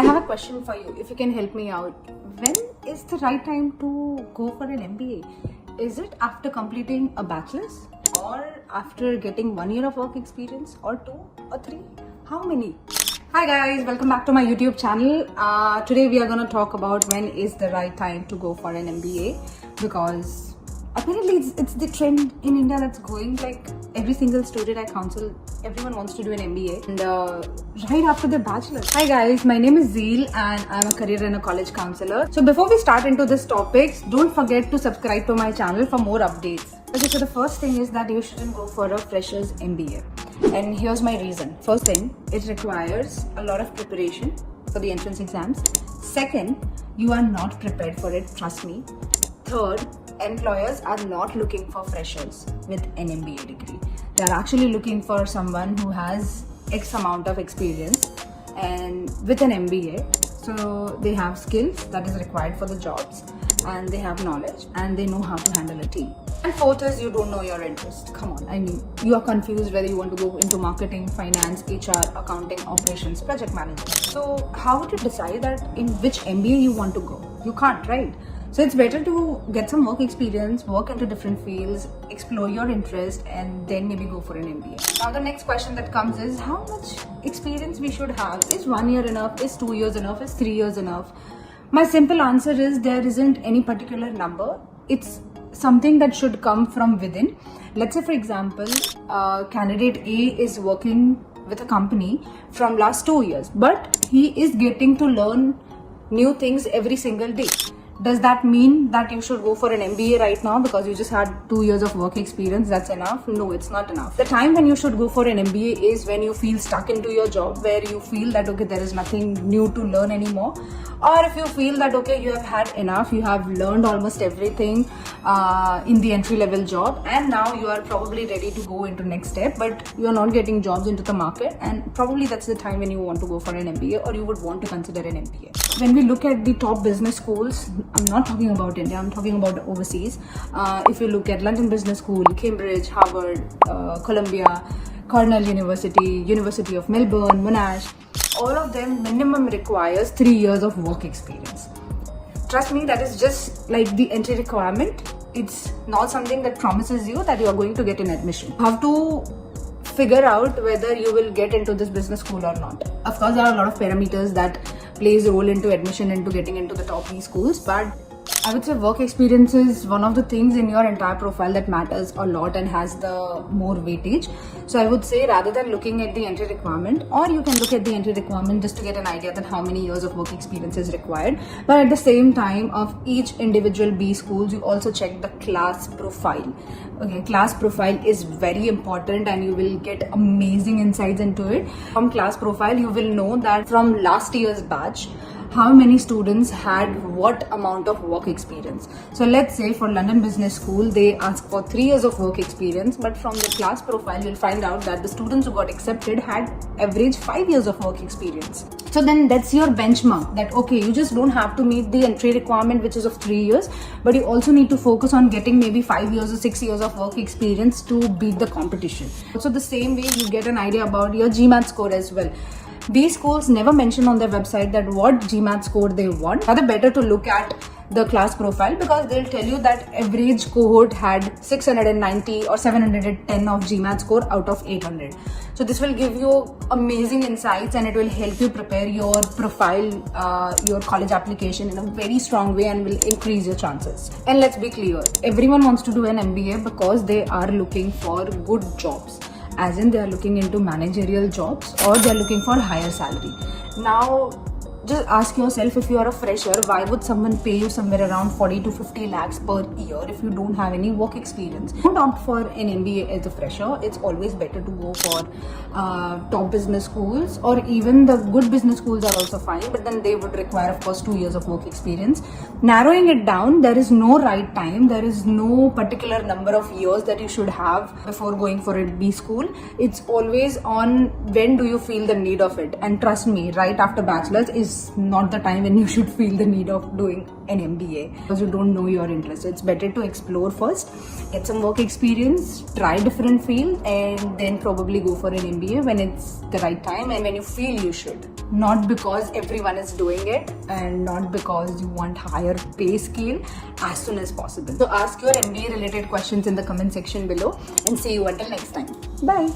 I have a question for you, if you can help me out. When is the right time to go for an MBA? Is it after completing a bachelor's, or after getting 1 year of work experience, or 2 or 3? How many? Hi guys, welcome back to my YouTube channel. Today we are going to talk about when is the right time to go for an MBA, because apparently it's the trend in India that's going, like every single student I counsel, everyone wants to do an MBA and right after their bachelor's. Hi guys, my name is Zeel and I'm a career and a college counselor. So before we start into this topics, don't forget to subscribe to my channel for more updates. Okay, so the first thing is that you shouldn't go for a freshers MBA. And here's my reason. First thing, it requires a lot of preparation for the entrance exams. Second, you are not prepared for it, trust me. Third, employers are not looking for freshers with an MBA degree. They are actually looking for someone who has X amount of experience and with an MBA. So they have skills that is required for the jobs, and they have knowledge and they know how to handle a team. And fourth is you don't know your interest. Come on, I mean, you are confused whether you want to go into marketing, finance, HR, accounting, operations, project management. So how would you decide that in which MBA you want to go? You can't, right? So it's better to get some work experience, work into different fields, explore your interest, and then maybe go for an MBA. Now the next question that comes is how much experience we should have. Is 1 year enough? Is 2 years enough? Is 3 years enough? My simple answer is there isn't any particular number. It's something that should come from within. Let's say for example, candidate A is working with a company from last 2 years, but he is getting to learn new things every single day. Does that mean that you should go for an MBA right now because you just had 2 years of work experience? That's enough? No, it's not enough. The time when you should go for an MBA is when you feel stuck into your job, where you feel that okay, there is nothing new to learn anymore, or if you feel that okay, you have had enough, you have learned almost everything in the entry level job, and now you are probably ready to go into next step, but you are not getting jobs into the market, and probably that's the time when you want to go for an MBA, or you would want to consider an MBA. When we look at the top business schools, I'm not talking about India, I'm talking about overseas. If you look at London Business School, Cambridge, Harvard, Columbia, Cornell University, University of Melbourne, Monash, all of them minimum requires 3 years of work experience. Trust me, that is just like the entry requirement. It's not something that promises you that you are going to get an admission. You have to figure out whether you will get into this business school or not. Of course, there are a lot of parameters that plays a role into admission into getting into the top B schools, but I would say work experience is one of the things in your entire profile that matters a lot and has the more weightage. So I would say rather than looking at the entry requirement, or you can look at the entry requirement just to get an idea that how many years of work experience is required. But at the same time of each individual B schools, you also check the class profile. Okay, class profile is very important and you will get amazing insights into it. From class profile, you will know that from last year's batch, how many students had what amount of work experience. So let's say for London Business School, they ask for 3 years of work experience, but from the class profile, you'll find out that the students who got accepted had average 5 years of work experience. So then that's your benchmark that, okay, you just don't have to meet the entry requirement, which is of 3 years, but you also need to focus on getting maybe 5 years or 6 years of work experience to beat the competition. So the same way you get an idea about your GMAT score as well. These schools never mention on their website that what GMAT score they want. Rather better to look at the class profile, because they'll tell you that average cohort had 690 or 710 of GMAT score out of 800. So this will give you amazing insights and it will help you prepare your profile, your college application in a very strong way and will increase your chances. And let's be clear, everyone wants to do an MBA because they are looking for good jobs. As in they are looking into managerial jobs or they are looking for higher salary. Now just ask yourself, if you are a fresher, why would someone pay you somewhere around 40 to 50 lakhs per year if you don't have any work experience? Don't opt for an MBA as a fresher. It's always better to go for top business schools, or even the good business schools are also fine, but then they would require of course 2 years of work experience. Narrowing it down, there is no right time, there is no particular number of years that you should have before going for a B school. It's always on when do you feel the need of it. And trust me, right after bachelor's is not the time when you should feel the need of doing an MBA, because you don't know your interest. It's better to explore first, get some work experience, try different fields, and then probably go for an MBA when it's the right time and when you feel you should. not because everyone is doing it and not because you want higher pay scale, as soon as possible. So ask your MBA related questions in the comment section below and see you until next time. Bye.